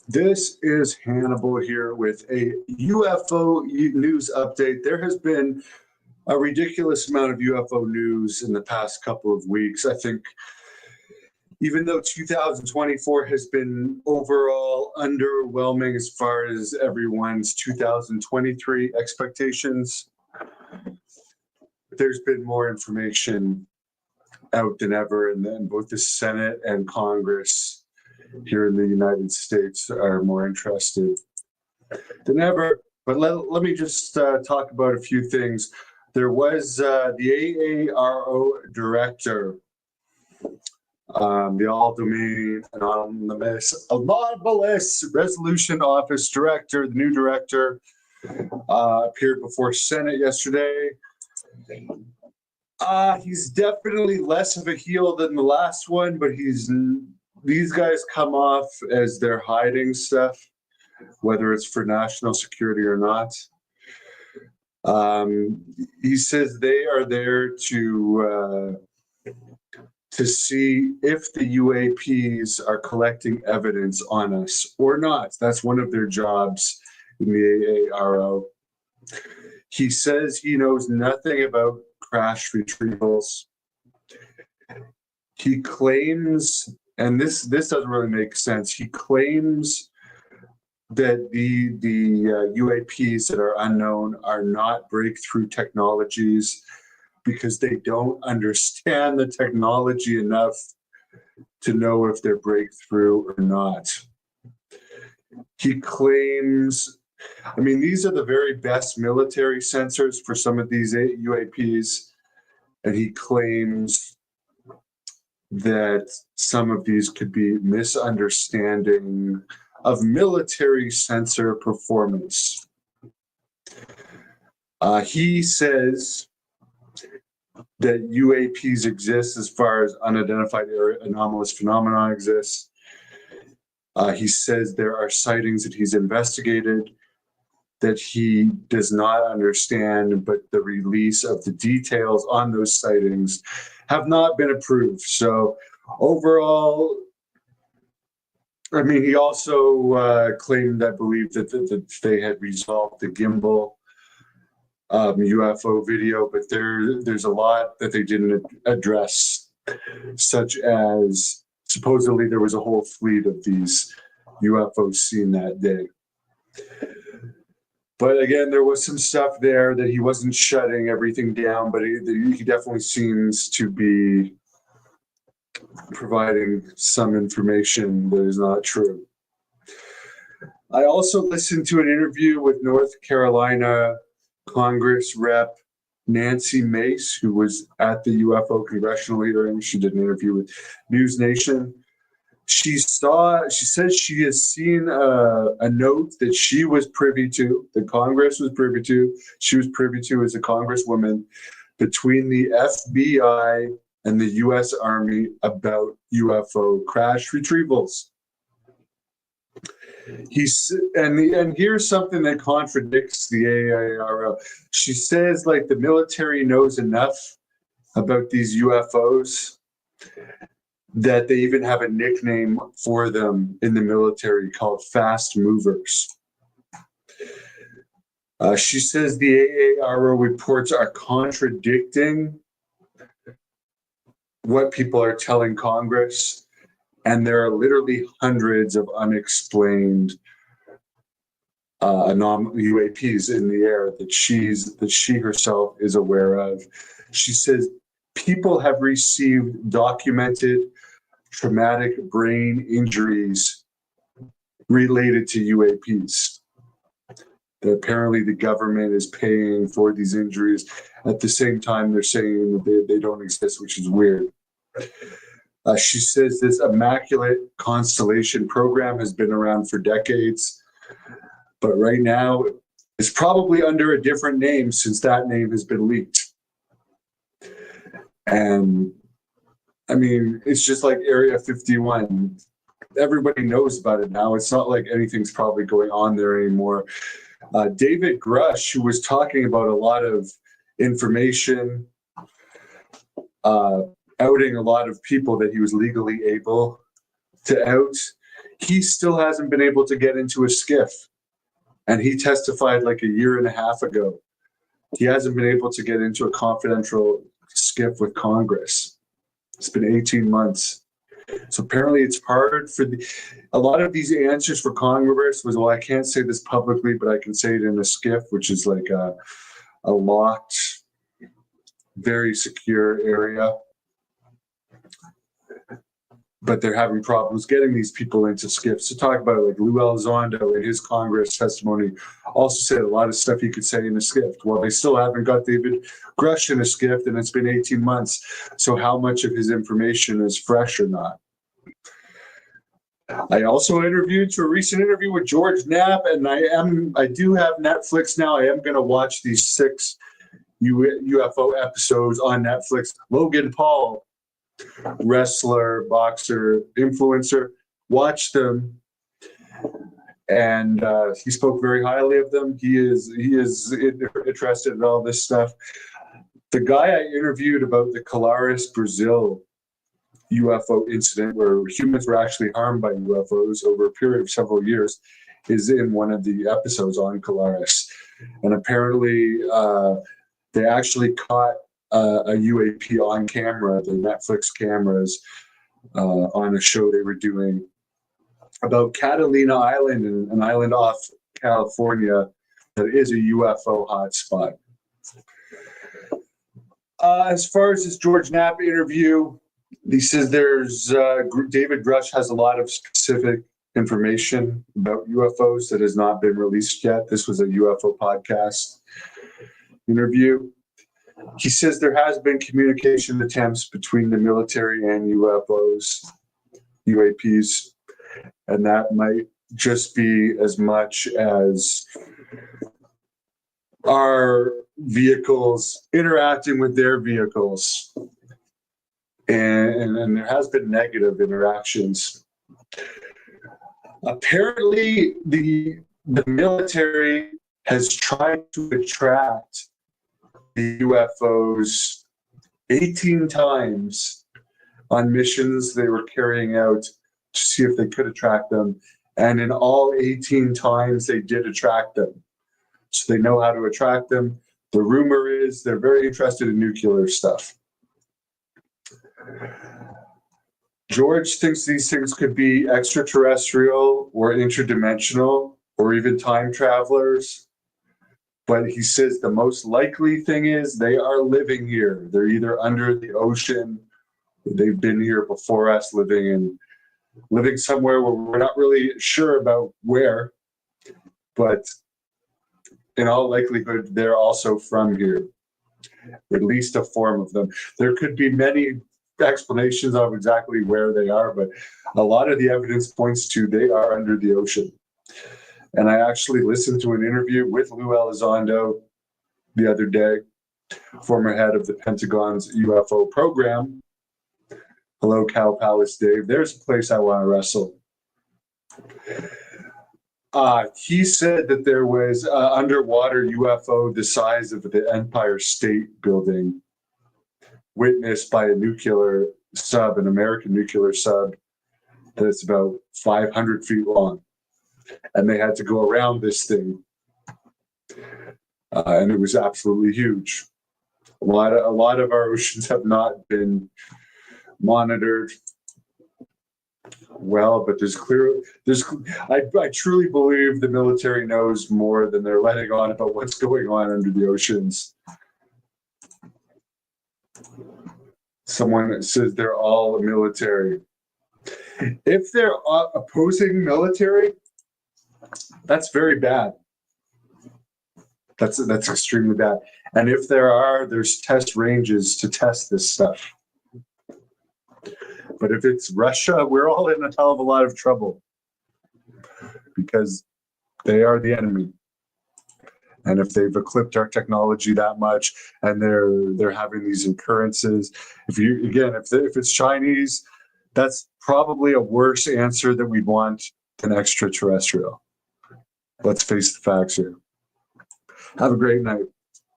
This is Hannibal here with a UFO news update. There has been a ridiculous amount of UFO news in the past couple of weeks. I think even though 2024 has been overall underwhelming as far as everyone's 2023 expectations, there's been more information out than ever, and then both the Senate and Congress here in the United States are more interested than ever. But let me just talk about a few things. There was the AARO director, the All-Domain Anomalous Resolution Office director, the new director, appeared before Senate yesterday. He's definitely less of a heel than the last one, but these guys come off as they're hiding stuff, whether it's for national security or not. He says they are there to see if the UAPs are collecting evidence on us or not. That's one of their jobs in the AARO. He says he knows nothing about crash retrievals. He claims, and this doesn't really make sense, he claims that the UAPs that are unknown are not breakthrough technologies because they don't understand the technology enough to know if they're breakthrough or not. He claims, I mean, these are the very best military sensors for some of these UAPs, and he claims that some of these could be misunderstanding of military sensor performance. He says that UAPs exist as far as unidentified anomalous phenomena exists. He says there are sightings that he's investigated that he does not understand, but the release of the details on those sightings have not been approved. So overall, I mean, he also claimed, I believe, that they had resolved the gimbal UFO video, but there's a lot that they didn't address, such as supposedly there was a whole fleet of these UFOs seen that day. But again, there was some stuff there that he wasn't shutting everything down, but he definitely seems to be providing some information that is not true. I also listened to an interview with North Carolina Congress Rep Nancy Mace, who was at the UFO congressional hearing. She did an interview with News Nation. She says she has seen a note that she was privy to, that Congress was privy to, she was privy to as a congresswoman, between the FBI and the U.S. Army about UFO crash retrievals. And here's something that contradicts the AARO. She says, like, the military knows enough about these UFOs that they even have a nickname for them in the military called fast movers. She says the AARO reports are contradicting what people are telling Congress, and there are literally hundreds of unexplained UAPs in the air that she herself is aware of. She says people have received documented traumatic brain injuries related to UAPs. That apparently the government is paying for these injuries. At the same time, they're saying that they don't exist, which is weird. She says this Immaculate Constellation program has been around for decades, but right now it's probably under a different name since that name has been leaked. And I mean, it's just like Area 51. Everybody knows about it now. It's not like anything's probably going on there anymore. David Grush, who was talking about a lot of information, outing a lot of people that he was legally able to out, He still hasn't been able to get into a skiff. And he testified like a year and a half ago. He hasn't been able to get into a confidential skiff with Congress. It's been 18 months. So apparently it's hard for a lot of these answers for Congress was, well, I can't say this publicly, but I can say it in a skiff, which is like a locked, very secure area. But they're having problems getting these people into skiffs. To talk about it, like Lou Elizondo in his Congress testimony also said a lot of stuff he could say in a skiff. Well, they still haven't got David Grush in a skiff, and it's been 18 months. So how much of his information is fresh or not? I also interviewed to a recent interview with George Knapp, and I do have Netflix now. I am going to watch these 6 UFO episodes on Netflix. Logan Paul, wrestler, boxer, influencer, watched them, and he spoke very highly of them. He is interested in all this stuff. The guy I interviewed about the Colares, Brazil UFO incident, where humans were actually harmed by UFOs over a period of several years, is in one of the episodes on Colares, and apparently they actually caught a UAP on camera, the Netflix cameras, on a show they were doing about Catalina Island, an island off California that is a UFO hotspot. As far as this George Knapp interview, he says David Grush has a lot of specific information about UFOs that has not been released yet. This was a UFO podcast interview. He says there has been communication attempts between the military and UFOs, UAPs, and that might just be as much as our vehicles interacting with their vehicles. And there has been negative interactions. Apparently, the military has tried to attract the UFOs 18 times on missions they were carrying out to see if they could attract them. And in all 18 times, they did attract them. So they know how to attract them. The rumor is they're very interested in nuclear stuff. George thinks these things could be extraterrestrial or interdimensional or even time travelers. But he says the most likely thing is they are living here. They're either under the ocean, they've been here before us, living somewhere where we're not really sure about where, but in all likelihood, they're also from here, at least a form of them. There could be many explanations of exactly where they are, but a lot of the evidence points to they are under the ocean. And I actually listened to an interview with Lou Elizondo the other day, former head of the Pentagon's UFO program. Hello, Cow Palace Dave. There's a place I want to wrestle. He said that there was an underwater UFO the size of the Empire State Building witnessed by a nuclear sub, an American nuclear sub that's about 500 feet long. And they had to go around this thing. And it was absolutely huge. A lot of our oceans have not been monitored well, but I truly believe the military knows more than they're letting on about what's going on under the oceans. Someone says they're all military. If they're opposing military, that's very bad. That's extremely bad. And if there's test ranges to test this stuff. But if it's Russia, we're all in a hell of a lot of trouble because they are the enemy. And if they've eclipsed our technology that much and they're having these occurrences, if it's Chinese, that's probably a worse answer that we'd want than extraterrestrial. Let's face the facts here. Have a great night.